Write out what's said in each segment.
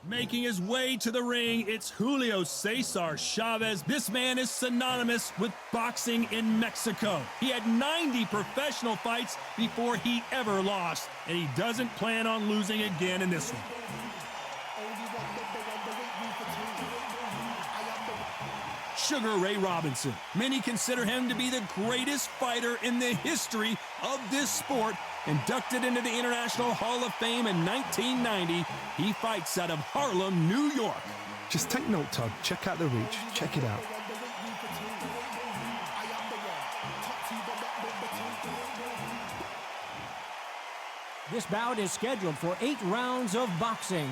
Making his way to the ring, it's Julio Cesar Chavez. This man is synonymous with boxing in Mexico. He had 90 professional fights before he ever lost, and he doesn't plan on losing again in this one. Sugar Ray Robinson. Many consider him to be the greatest fighter in the history of this sport. Inducted into the International Hall of Fame in 1990, he fights out of Harlem, New York. Just take note, Todd. Check out the reach. Check it out. This bout is scheduled for 8 rounds of boxing.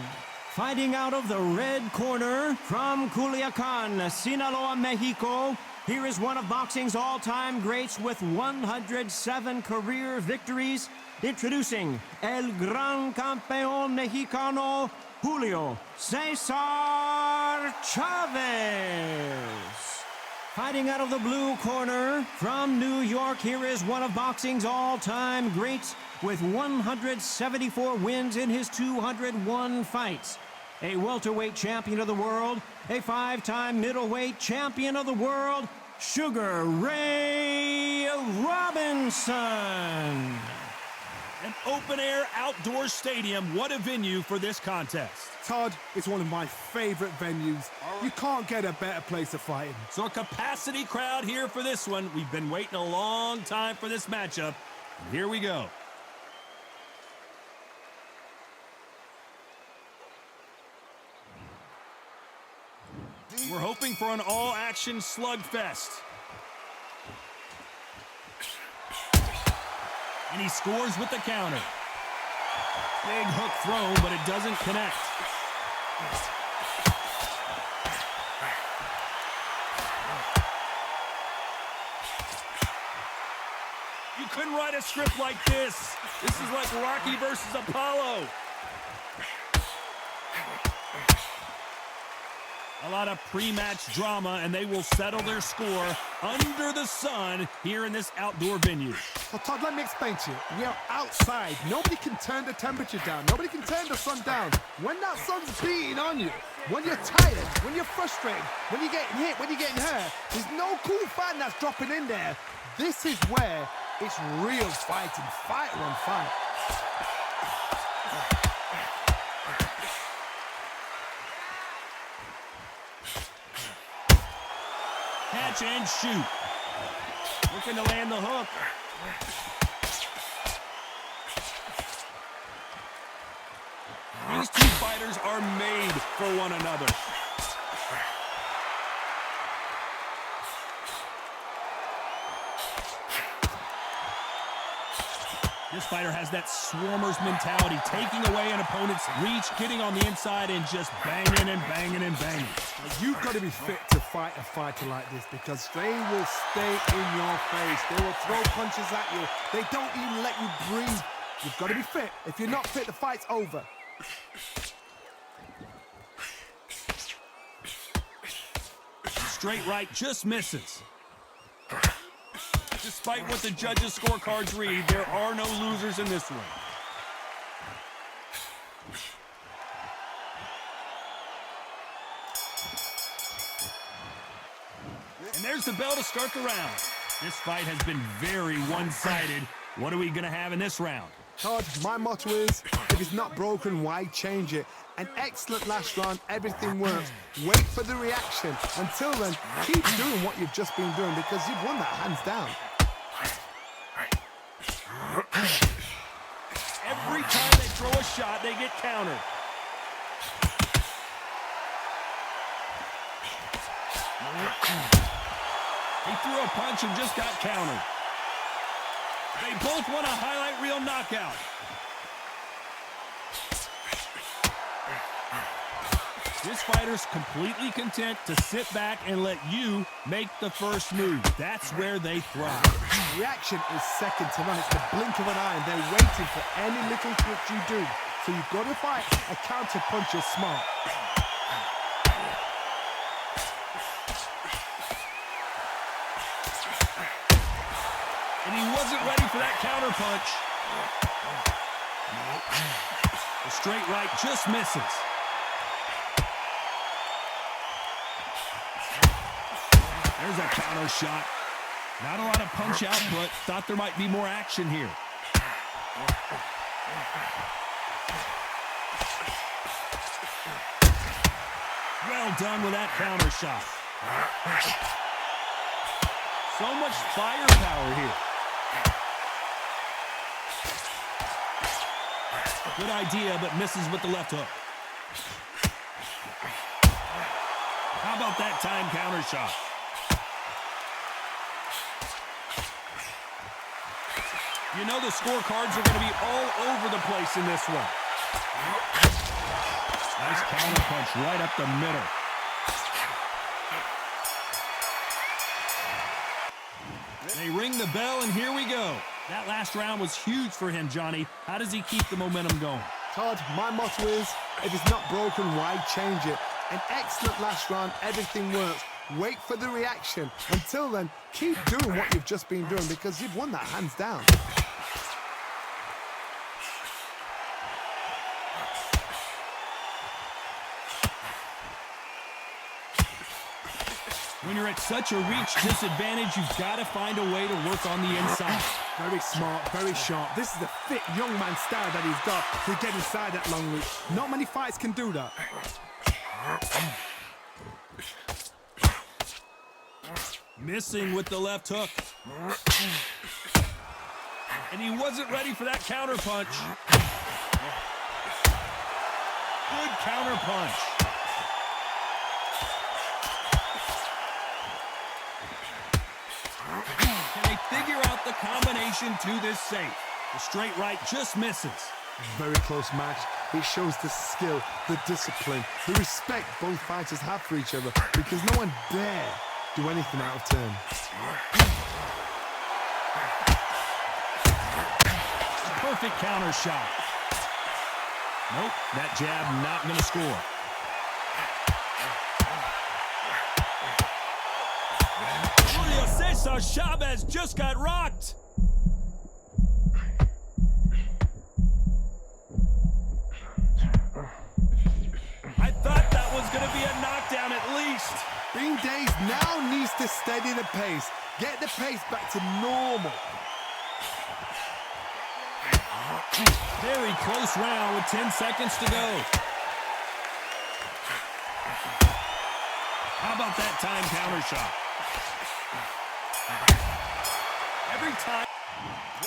Fighting out of the red corner from Culiacan, Sinaloa, Mexico, here is one of boxing's all-time greats with 107 career victories. Introducing El Gran Campeón Mexicano, Julio Cesar Chavez. Fighting out of the blue corner from New York, here is one of boxing's all-time greats with 174 wins in his 201 fights. A welterweight champion of the world, a 5-time middleweight champion of the world, Sugar Ray Robinson. An open-air outdoor stadium. What a venue for this contest. Todd, it's one of my favorite venues. You can't get a better place to fight in. So a capacity crowd here for this one. We've been waiting a long time for this matchup. And here we go. We're hoping for an all-action slugfest. And he scores with the counter. Big hook throw, but it doesn't connect. You couldn't write a script like this. This is like Rocky versus Apollo. A lot of pre-match drama, and they will settle their score under the sun here in this outdoor venue. Well, Todd, let me explain to you. We are outside. Nobody can turn the temperature down. Nobody can turn the sun down. When that sun's beating on you, when you're tired, when you're frustrated, when you're getting hit, when you're getting hurt, there's no cool fan that's dropping in there. This is where it's real fighting. Fight on fight. Catch and shoot. Looking to land the hook. These two fighters are made for one another. This fighter has that swarmer's mentality, taking away an opponent's reach, getting on the inside, and just banging and banging and banging. You've got to be fit to fight a fighter like this because they will stay in your face. They will throw punches at you. They don't even let you breathe. You've got to be fit. If you're not fit, the fight's over. Straight right just misses. Despite what the judges' scorecards read, there are no losers in this one. And there's the bell to start the round. This fight has been very one-sided. What are we going to have in this round? Todd, my motto is, if it's not broken, why change it? An excellent last round, everything works. Wait for the reaction. Until then, keep doing what you've just been doing because you've won that hands down. Every time they throw a shot, they get countered. He threw a punch and just got countered. They both want a highlight reel knockout. This fighter's completely content to sit back and let you make the first move. That's where they thrive. Reaction is second to none. It's the blink of an eye, and they're waiting for any little trick you do. So you've got to fight a counter puncher smart. And he wasn't ready for that counter punch. The straight right just misses. counter shot. Not a lot of punch output. Thought there might be more action here. Well done with that counter shot. So much firepower here. Good idea, but misses with the left hook. How about that time counter shot? You know the scorecards are going to be all over the place in this one. Nice counter punch right up the middle. They ring the bell, and here we go. That last round was huge for him, Johnny. How does he keep the momentum going? Todd, my motto is, if it's not broken, why change it? An excellent last round, everything works. Wait for the reaction. Until then, keep doing what you've just been doing because you've won that hands down. When you're at such a reach disadvantage, you've got to find a way to work on the inside. Very smart, very sharp. This is a fit young man style that he's got to get inside that long reach. Not many fights can do that. Missing with the left hook. And he wasn't ready for that counter punch. Good counter punch. Can they figure out the combination to this safe? The straight right just misses. Very close match. It shows the skill, the discipline, the respect both fighters have for each other because no one dare do anything out of turn. Perfect counter shot. Nope, that jab not going to score. Julio Cesar Chavez just got rocked. I thought that was going to be a knockdown at least. Bean Days now needs to steady the pace. Get the pace back to normal. Very close round with 10 seconds to go. How about that time counter shot? Every time,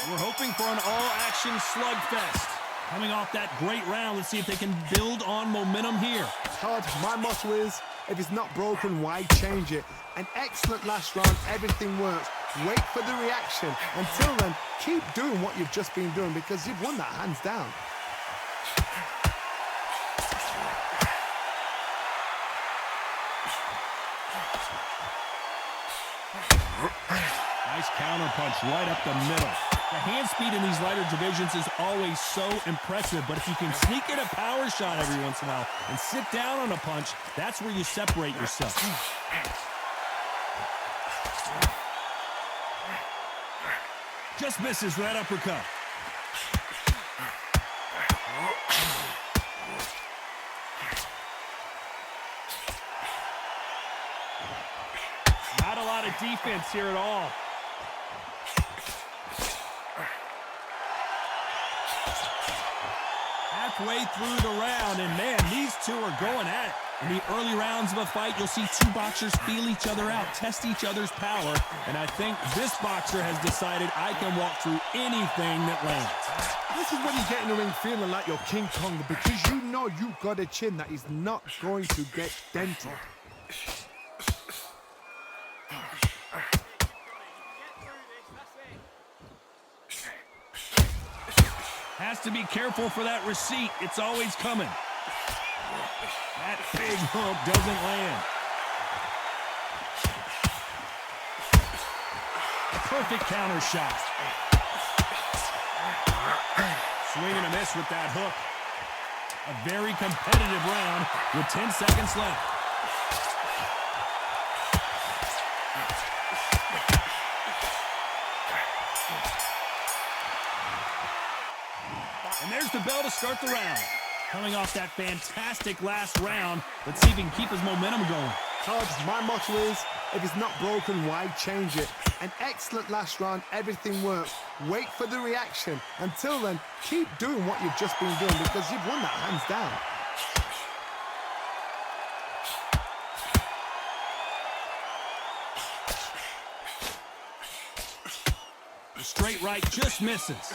we're hoping for an all-action slugfest. Coming off that great round, let's see if they can build on momentum here. Todd, my motto is, if it's not broken, why change it? An excellent last round, everything works. Wait for the reaction. Until then, keep doing what you've just been doing because you've won that hands down. Nice counter punch right up the middle. The hand speed in these lighter divisions is always so impressive, but if you can sneak in a power shot every once in a while and sit down on a punch, that's where you separate yourself. Just misses with that uppercut. Not a lot of defense here at all. Halfway through the round, and man, these two are going at it. In the early rounds of a fight, you'll see two boxers feel each other out, test each other's power, and I think this boxer has decided I can walk through anything that lands. This is when you get in the ring feeling like you're King Kong because you know you've got a chin that is not going to get dented. Has to be careful for that receipt. It's always coming. That big hook doesn't land. A perfect counter shot. Swing and a miss with that hook. A very competitive round with 10 seconds left. And there's the bell to start the round. Coming off that fantastic last round, let's see if he can keep his momentum going. Todd, my motto is, if it's not broken, why change it? An excellent last round, everything works. Wait for the reaction. Until then, keep doing what you've just been doing because you've won that hands down. The straight right just misses.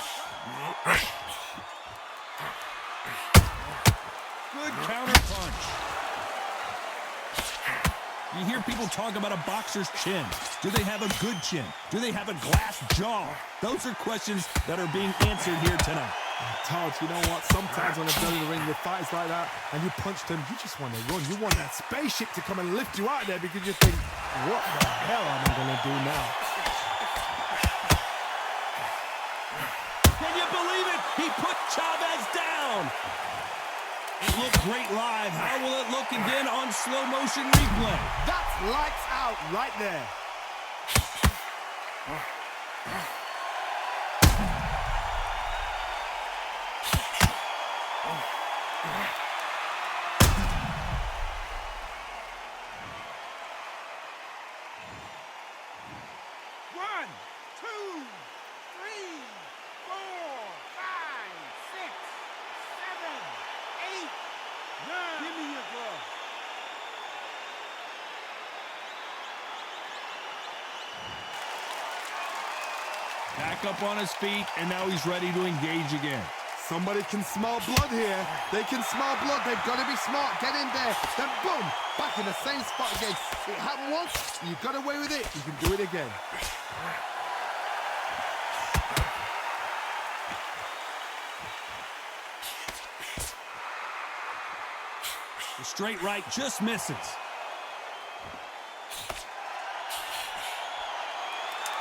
Good counter punch. You hear people talk about a boxer's chin. Do they have a good chin? Do they have a glass jaw? Those are questions that are being answered here tonight. Todd, you know what? Sometimes when I've done in the ring with fights like that and you punched him, you just want to run. You want that spaceship to come and lift you out there because you think, what the hell am I going to do now? Can you believe it? He put Chavez down. It looked great live. How will it look again on slow motion replay? That's lights out right there. One, two, three, four, five, six, seven, eight, nine. Give me your glove. Back up on his feet, and now he's ready to engage again. Somebody can smell blood here. They can smell blood. They've got to be smart. Get in there. Then boom, back in the same spot again. It happened once. You got away with it. You can do it again. The straight right just misses.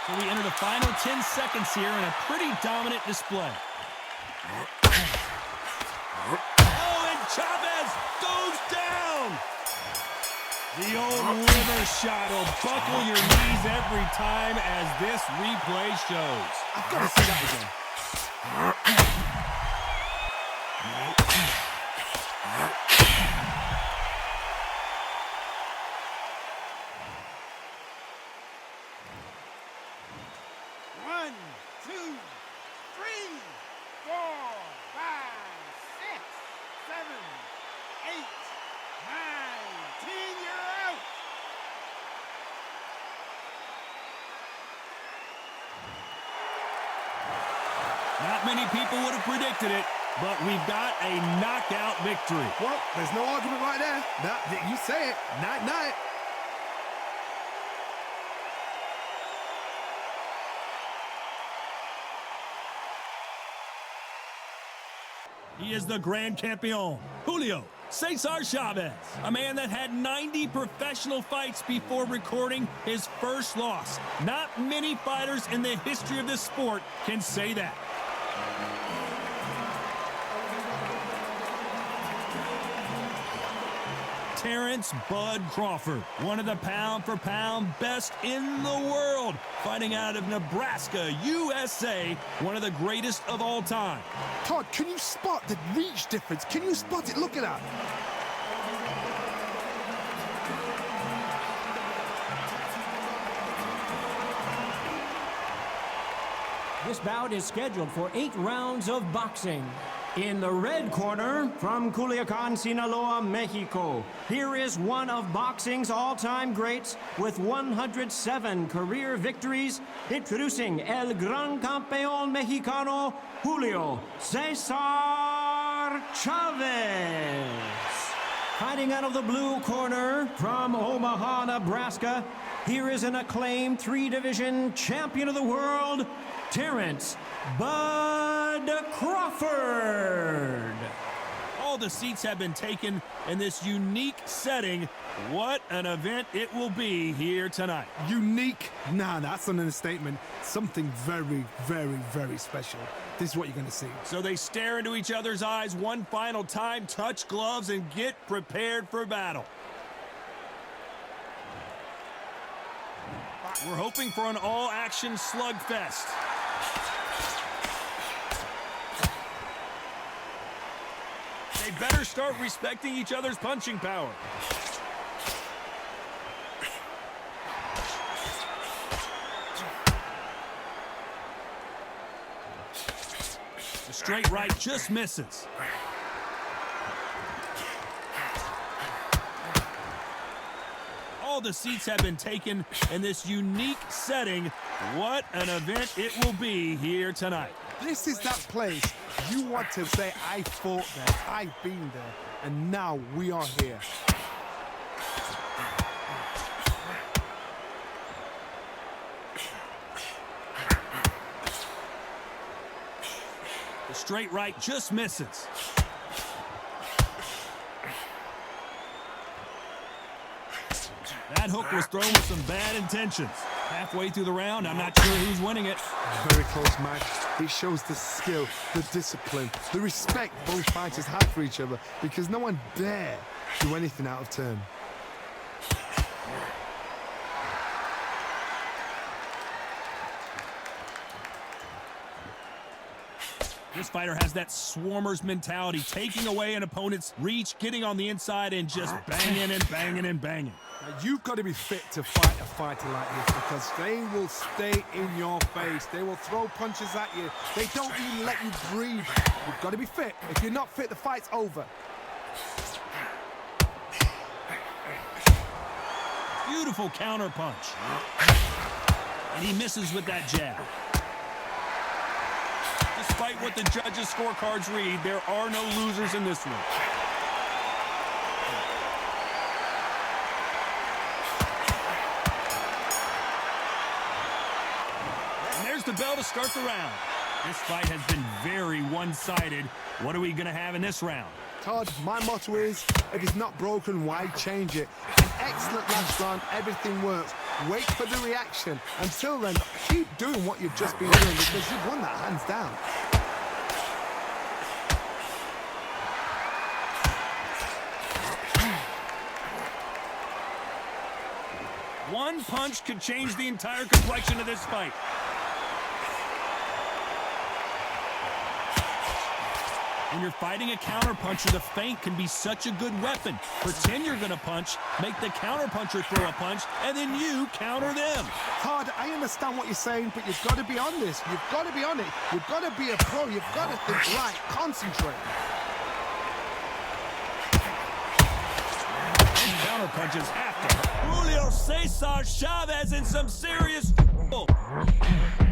So we enter the final 10 seconds here in a pretty dominant display. Oh, and Chavez goes down! The old liver shot will buckle your knees every time, as this replay shows. I've got to see that again. One, two, three, four, five, six, seven, eight, nine, 10. You're out. Not many people would have predicted it, but we've got a knockout victory. Well, there's no argument right there. You say it. Night-night. He is the Grand Campeon, Julio Cesar Chavez, a man that had 90 professional fights before recording his first loss. Not many fighters in the history of this sport can say that. Terrence Bud Crawford, one of the pound-for-pound best in the world, fighting out of Nebraska, USA, one of the greatest of all time. Todd, can you spot the reach difference? Can you spot it? Look at that. This bout is scheduled for 8 rounds of boxing. In the red corner, from Culiacan, Sinaloa, Mexico, here is one of boxing's all-time greats with 107 career victories, introducing El Gran Campeón Mexicano, Julio Cesar Chavez. Fighting out of the blue corner, from Omaha, Nebraska, here is an acclaimed 3-division champion of the world, Terrence Bud Crawford. All the seats have been taken in this unique setting. What an event it will be here tonight. Unique? Nah, that's an understatement. Something very, very, very special. This is what you're going to see. So they stare into each other's eyes one final time, touch gloves, and get prepared for battle. We're hoping for an all-action slugfest. They better start respecting each other's punching power. The straight right just misses. All the seats have been taken in this unique setting. What an event it will be here tonight. This is that place you want to say, I fought there, I've been there, and now we are here. The straight right just misses. That hook was thrown with some bad intentions. Halfway through the round, I'm not sure who's winning it. Very close match. It shows the skill, the discipline, the respect both fighters have for each other, because no one dare do anything out of turn. This fighter has that swarmer's mentality, taking away an opponent's reach, getting on the inside, and just banging and banging and banging. Now, you've got to be fit to fight a fighter like this, because they will stay in your face. They will throw punches at you. They don't even let you breathe. You've got to be fit. If you're not fit, the fight's over. Beautiful counter punch. And he misses with that jab. Despite what the judges' scorecards read, there are no losers in this one. And there's the bell to start the round. This fight has been very one-sided. What are we going to have in this round? Todd, my motto is, if it's not broken, why change it? An excellent last round, everything works. Wait for the reaction. Until then, keep doing what you've just been doing, because you've won that hands down. One punch could change the entire complexion of this fight. When you're fighting a counterpuncher, the feint can be such a good weapon. Pretend you're going to punch, make the counterpuncher throw a punch, and then you counter them. Todd, I understand what you're saying, but you've got to be on this. You've got to be on it. You've got to be a pro. You've got to think right. Concentrate. And counterpunches after. Julio Cesar Chavez in some serious trouble.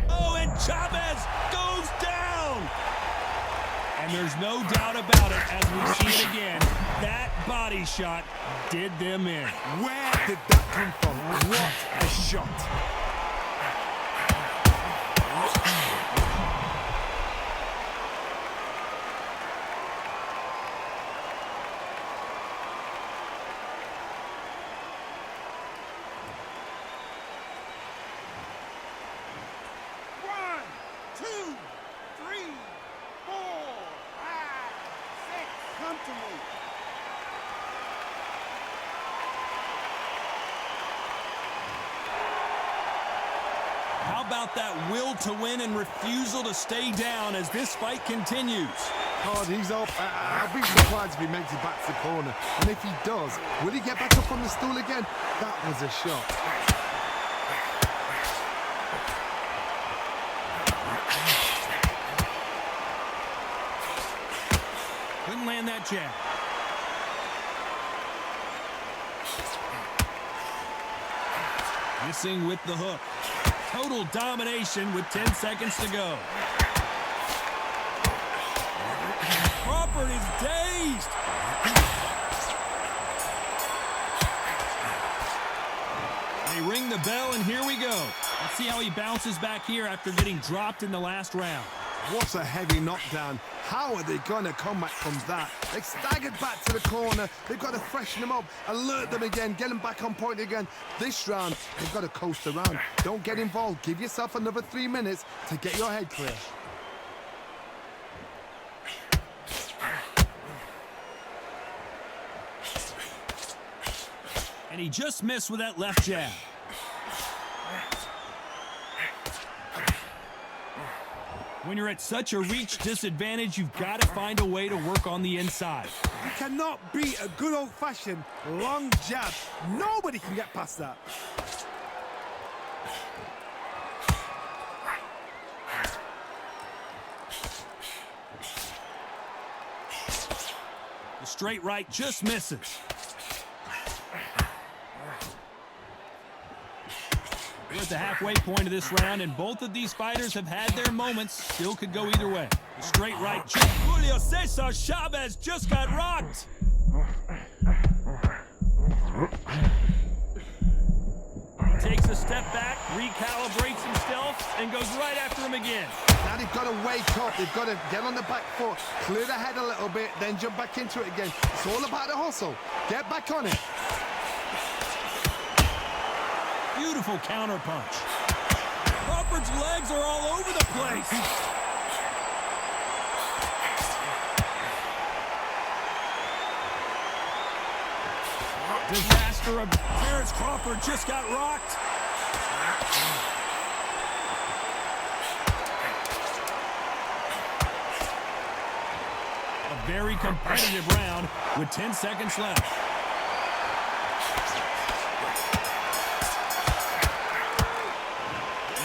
Oh, and Chavez goes down. And there's no doubt about it, as we see it again, that body shot did them in. Where did that come from? What a shot. How about that will to win and refusal to stay down as this fight continues? Todd, he's up. I'll be surprised if he makes it back to the corner. And if he does, will he get back up on the stool again? That was a shot. Couldn't land that jab. Missing with the hook. Total domination with 10 seconds to go. Crawford is dazed. They ring the bell, and here we go. Let's see how he bounces back here after getting dropped in the last round. What a heavy knockdown. How are they going to come back from that? They staggered back to the corner. They've got to freshen them up, alert them again, get them back on point again. This round, they've got to coast around. Don't get involved. Give yourself another 3 minutes to get your head clear. And he just missed with that left jab. When you're at such a reach disadvantage, you've got to find a way to work on the inside. You cannot beat a good old-fashioned long jab. Nobody can get past that. The straight right just misses. We're at the halfway point of this round, and both of these fighters have had their moments. Still could go either way. The straight right. Julio Cesar Chavez just got rocked. Takes a step back, recalibrates himself, and goes right after him again. Now they've got to wake up. They've got to get on the back foot, clear the head a little bit, then jump back into it again. It's all about the hustle. Get back on it. Beautiful counter punch. Crawford's legs are all over the place. Disaster of Terrence Crawford just got rocked. A very competitive round with 10 seconds left.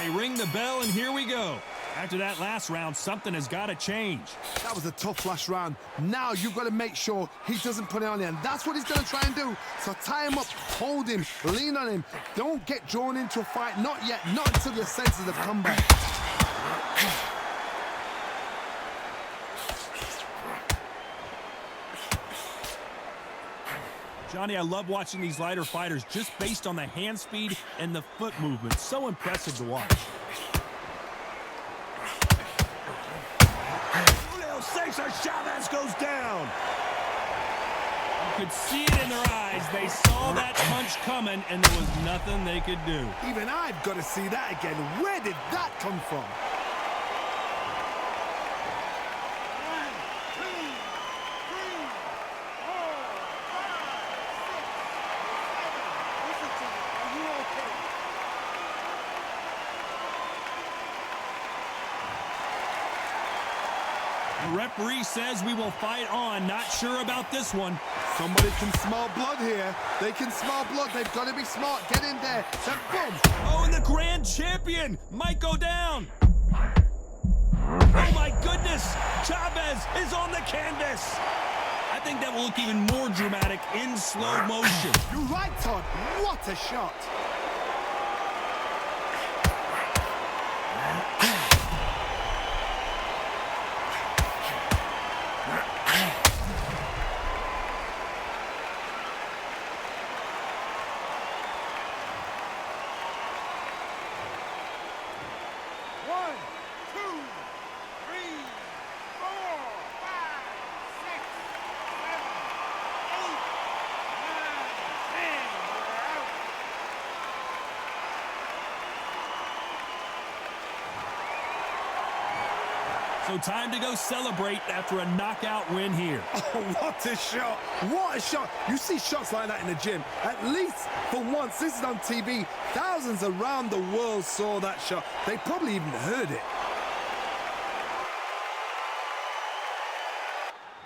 They ring the bell, and here we go. After that last round, something has got to change. That was a tough last round. Now you've got to make sure he doesn't put it on you, and that's what he's going to try and do. So tie him up, hold him, lean on him. Don't get drawn into a fight. Not yet. Not until your senses have come back. Johnny, I love watching these lighter fighters just based on the hand speed and the foot movement. So impressive to watch. Julio Cesar Chavez goes down. You could see it in their eyes. They saw that punch coming, and there was nothing they could do. Even I've got to see that again. Where did that come from? 1, 2, 3, 4, 5, 6, 7. Listen to me. Are you okay? The referee says we will fight on. Not sure about this one. Somebody can smell blood here. They can smell blood. They've got to be smart. Get in there. Then boom. Oh, and the grand champion might go down. Oh, my goodness. Chavez is on the canvas. I think that will look even more dramatic in slow motion. You're right, Todd. What a shot. So time to go celebrate after a knockout win here. Oh, what a shot. What a shot. You see shots like that in the gym. At least for once, this is on TV. Thousands around the world saw that shot. They probably even heard it.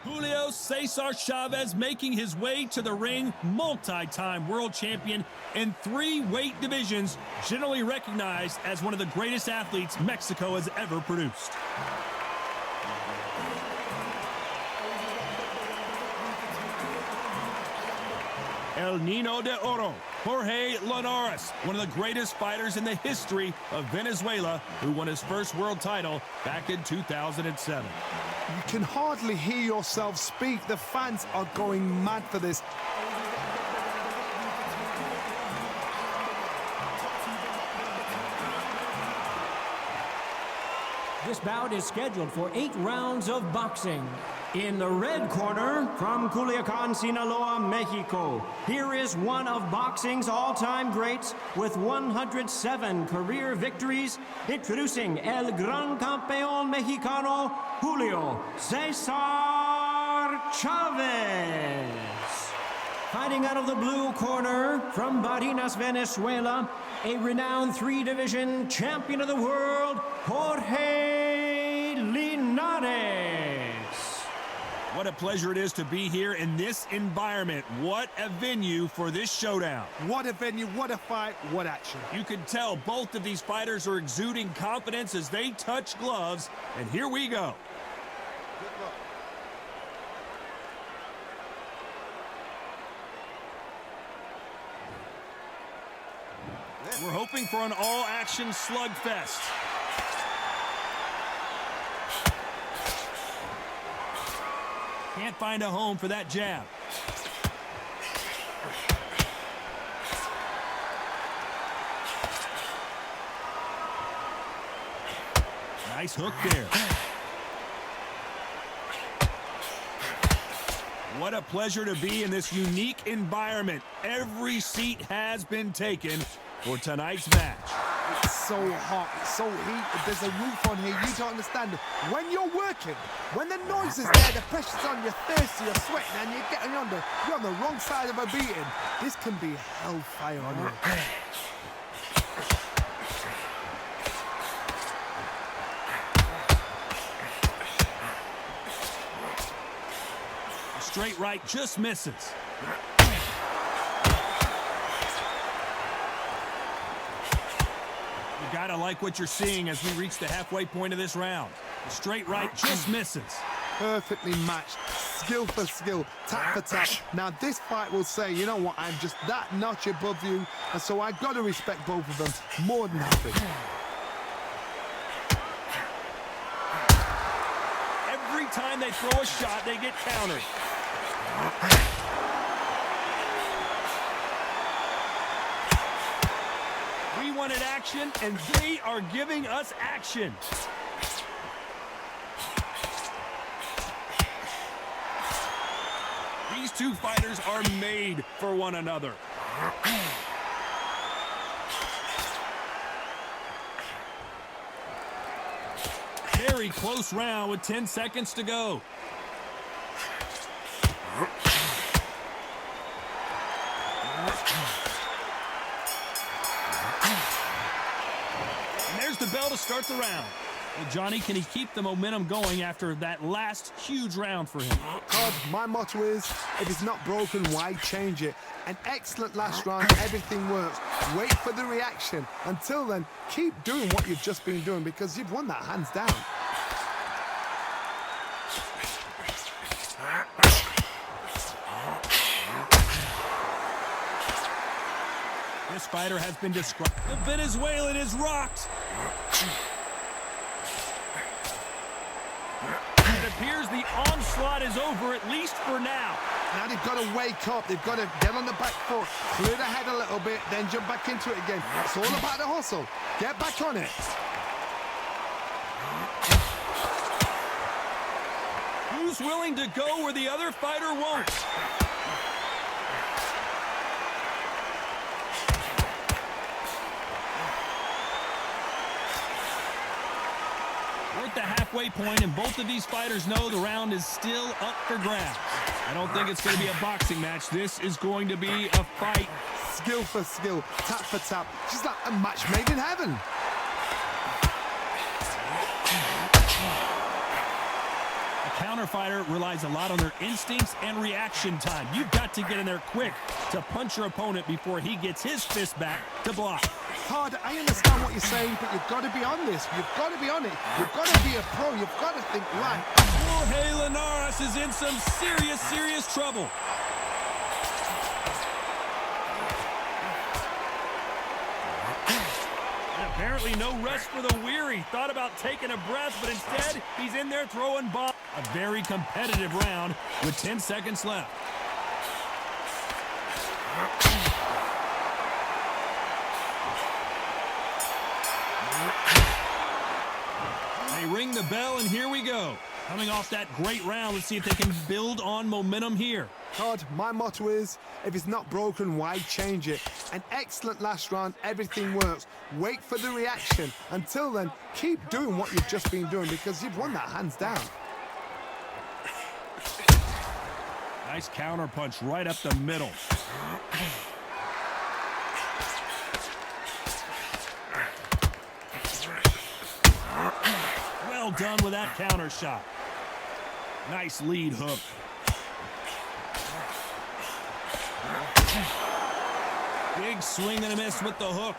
Julio Cesar Chavez making his way to the ring, multi-time world champion in 3 weight divisions, generally recognized as one of the greatest athletes Mexico has ever produced. El Nino de Oro, Jorge Linares, one of the greatest fighters in the history of Venezuela, who won his first world title back in 2007. You can hardly hear yourself speak. The fans are going mad for this. This bout is scheduled for 8 rounds of boxing. In the red corner, from Culiacan, Sinaloa, Mexico, here is one of boxing's all-time greats with 107 career victories, introducing El Gran Campeón Mexicano, Julio Cesar Chavez. Fighting out of the blue corner, from Barinas, Venezuela, a renowned 3-division champion of the world, Jorge Linares. What a pleasure it is to be here in this environment. What a venue for this showdown. What a venue, what a fight, what action. You can tell both of these fighters are exuding confidence as they touch gloves. And here we go. Good luck. We're hoping for an all-action slugfest. Can't find a home for that jab. Nice hook there. What a pleasure to be in this unique environment. Every seat has been taken for tonight's match. It's so hot, it's so heated, there's a roof on here, you don't understand. When you're working, when the noise is there, the pressure's on, you're thirsty, you're sweating, and you're getting you're on the wrong side of a beating. This can be hellfire on you. Straight right just misses. You gotta like what you're seeing as we reach the halfway point of this round. The straight right just misses. Perfectly matched, skill for skill, tap for tap. Now this fight will say, you know what, I'm just that notch above you, and so I gotta respect both of them more than happy. Every time they throw a shot, they get countered. We wanted action, and they are giving us action. These two fighters are made for one another. Very close round with 10 seconds to go. And there's the bell to start the round. Well, Johnny, can he keep the momentum going after that last huge round for him? God, my motto is, if it's not broken, why change it? An excellent last round, everything works. Wait for the reaction. Until then, keep doing what you've just been doing because you've won that hands down. This fighter has been described. The Venezuelan is rocked. It appears the onslaught is over, at least for now. Now they've got to wake up. They've got to get on the back foot, clear the head a little bit, then jump back into it again. It's all about the hustle. Get back on it. Who's willing to go where the other fighter won't? We're at the halfway point, and both of these fighters know the round is still up for grabs. I don't think it's going to be a boxing match. This is going to be a fight. Skill for skill, tap for tap. Just like a match made in heaven. A counter fighter relies a lot on their instincts and reaction time. You've got to get in there quick to punch your opponent before he gets his fist back to block. Todd, I understand what you're saying, but you've got to be on this. You've got to be on it. You've got to be a pro. You've got to think right. Jorge Linares is in some serious trouble. And apparently no rest for the weary. Thought about taking a breath, but instead he's in there throwing bombs. A very competitive round with 10 seconds left. They ring the bell, and here we go. Coming off that great round, let's see if they can build on momentum here. Todd, my motto is, if it's not broken, why change it? An excellent last round, everything works. Wait for the reaction. Until then, keep doing what you've just been doing because you've won that hands down. Nice counter punch right up the middle. Well done with that counter shot. Nice lead hook. Big swing and a miss with the hook.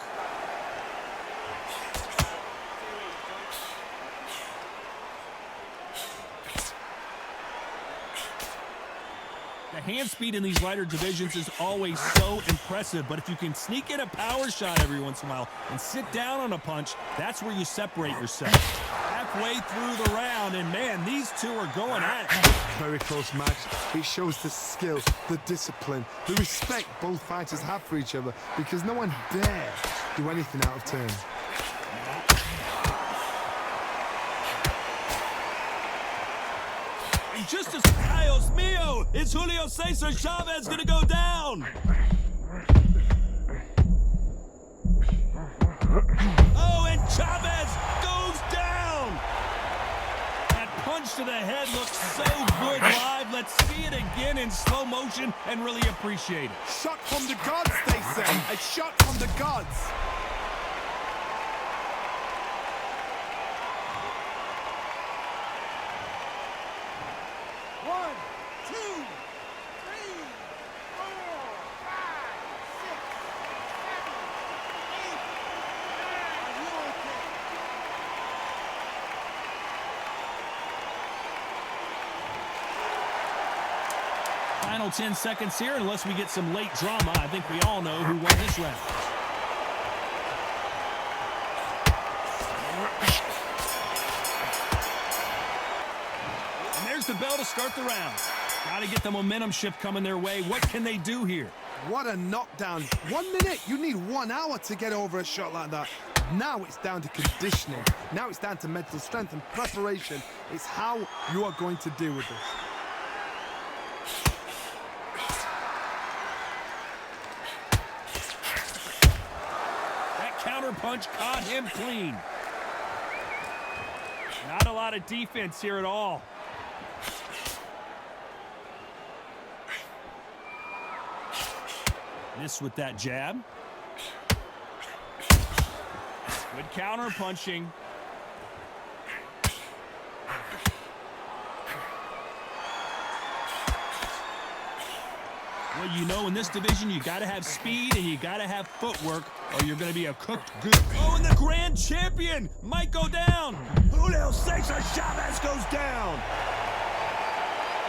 The hand speed in these lighter divisions is always so impressive, but if you can sneak in a power shot every once in a while and sit down on a punch, that's where you separate yourself. Halfway through the round, and man, these two are going at it. Very close match. It shows the skill, the discipline, the respect both fighters have for each other, because no one dare do anything out of turn. And just as Dios mío, is Julio Cesar Chavez going to go down? Oh, and Chavez goes down! That punch to the head looks so good live. Let's see it again in slow motion and really appreciate it. Shot from the gods, they say. A shot from the gods. Final 10 seconds here, unless we get some late drama. I think we all know who won this round. And there's the bell to start the round. Got to get the momentum shift coming their way. What can they do here? What a knockdown. 1 minute, you need 1 hour to get over a shot like that. Now it's down to conditioning. Now it's down to mental strength and preparation. It's how you are going to deal with this. Counter punch caught him clean. Not a lot of defense here at all. Miss with that jab. Good counter punching. Well, you know, in this division, you got to have speed and you got to have footwork, or you're going to be a cooked goose. Oh, and the grand champion might go down. Julio Cesar Chavez goes down.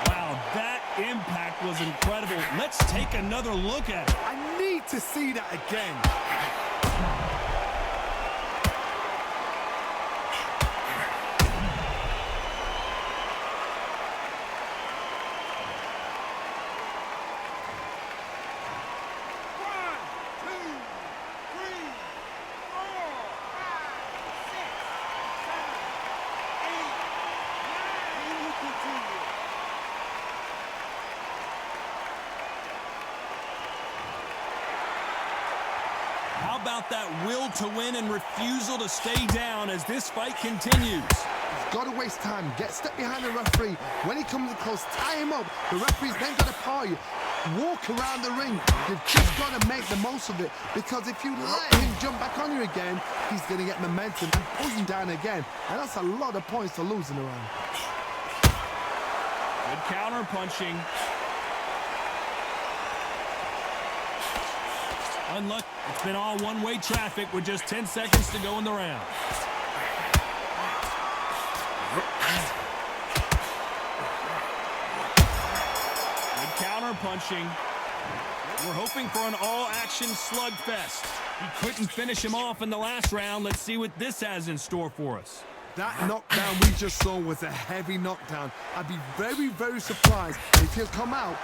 Wow, that impact was incredible. Let's take another look at it. I need to see that again. How about that will to win and refusal to stay down as this fight continues? He's got to waste time. Get step behind the referee. When he comes close, tie him up. The referee's then got to paw you. Walk around the ring. You've just got to make the most of it, because if you let him jump back on you again, he's going to get momentum and pull you down again. And that's a lot of points to lose in a round. Good counter punching. Unlucky. It's been all one-way traffic with just 10 seconds to go in the round. Good counter punching. We're hoping for an all-action slugfest. He couldn't finish him off in the last round. Let's see what this has in store for us. That knockdown we just saw was a heavy knockdown. I'd be very, very surprised if he'll come out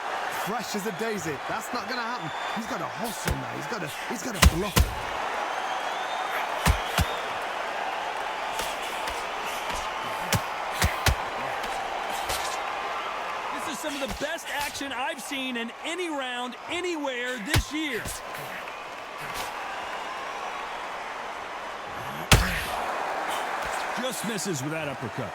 fresh as a daisy. That's not going to happen. He's got to hustle now. He's got to bluff it. This is some of the best action I've seen in any round anywhere this year. Just misses with that uppercut.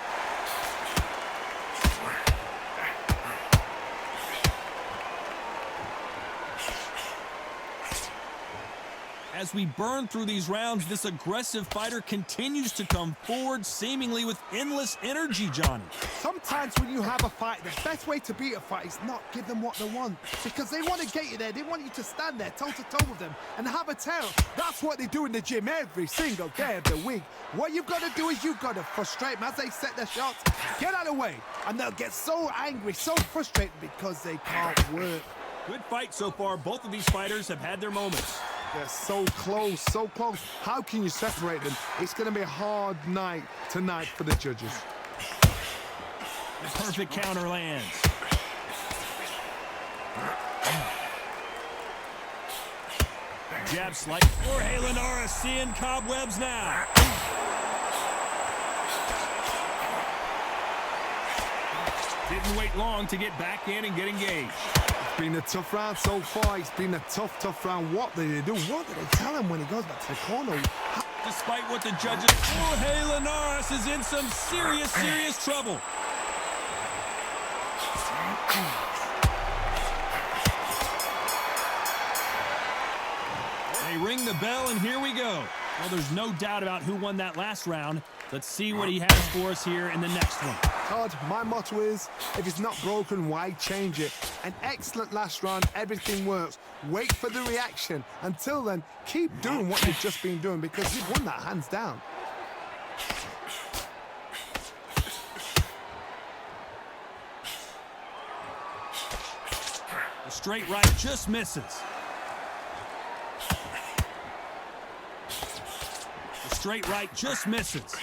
As we burn through these rounds, this aggressive fighter continues to come forward, seemingly with endless energy, Johnny. Sometimes when you have a fight, the best way to beat a fight is not give them what they want. Because they want to get you there. They want you to stand there toe-to-toe with them and have a tail. That's what they do in the gym every single day of the week. What you've got to do is you've got to frustrate them as they set their shots. Get out of the way. And they'll get so angry, so frustrated because they can't work. Good fight so far. Both of these fighters have had their moments. They're so close, so close. How can you separate them? It's going to be a hard night tonight for the judges. The perfect counter lands. Jab slight. Jorge Linares seeing cobwebs now. Didn't wait long to get back in and get engaged. It's been a tough round so far. It's been a tough round. What did they do? What did they tell him when he goes back to the corner? Despite what the judges, Jorge Linares is in some serious trouble. They ring the bell, and here we go. Well, there's no doubt about who won that last round. Let's see what he has for us here in the next one. Todd, my motto is, if it's not broken, why change it? An excellent last round, everything works. Wait for the reaction. Until then, keep doing what you've just been doing because you've won that hands down. The straight right just misses. The straight right just misses.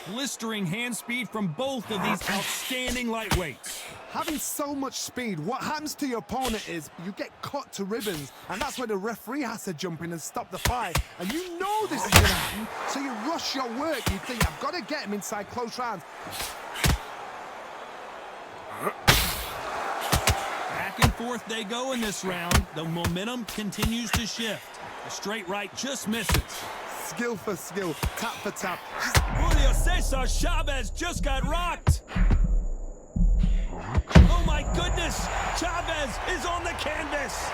Blistering hand speed from both of these outstanding lightweights. Having so much speed, what happens to your opponent is you get cut to ribbons, and that's where the referee has to jump in and stop the fight. And you know this is going to happen, so you rush your work. You think, I've got to get him inside close rounds. Back and forth they go in this round. The momentum continues to shift. The straight right just misses. Skill for skill, tap for tap. Julio Cesar Chavez just got rocked. Oh my goodness, Chavez is on the canvas.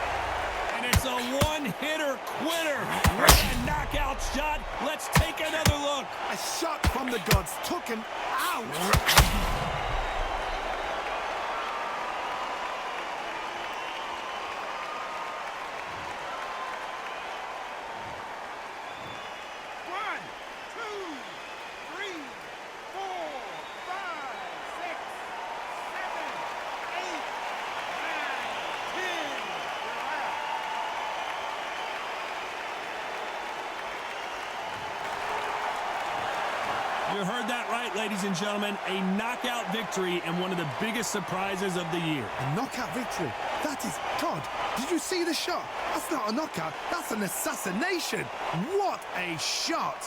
And it's a one-hitter quitter. What a knockout shot. Let's take another look. A shot from the gods took him out. You heard that right, ladies and gentlemen. A knockout victory and one of the biggest surprises of the year. A knockout victory. That is, God, did you see the shot? That's not a knockout. That's an assassination. What a shot.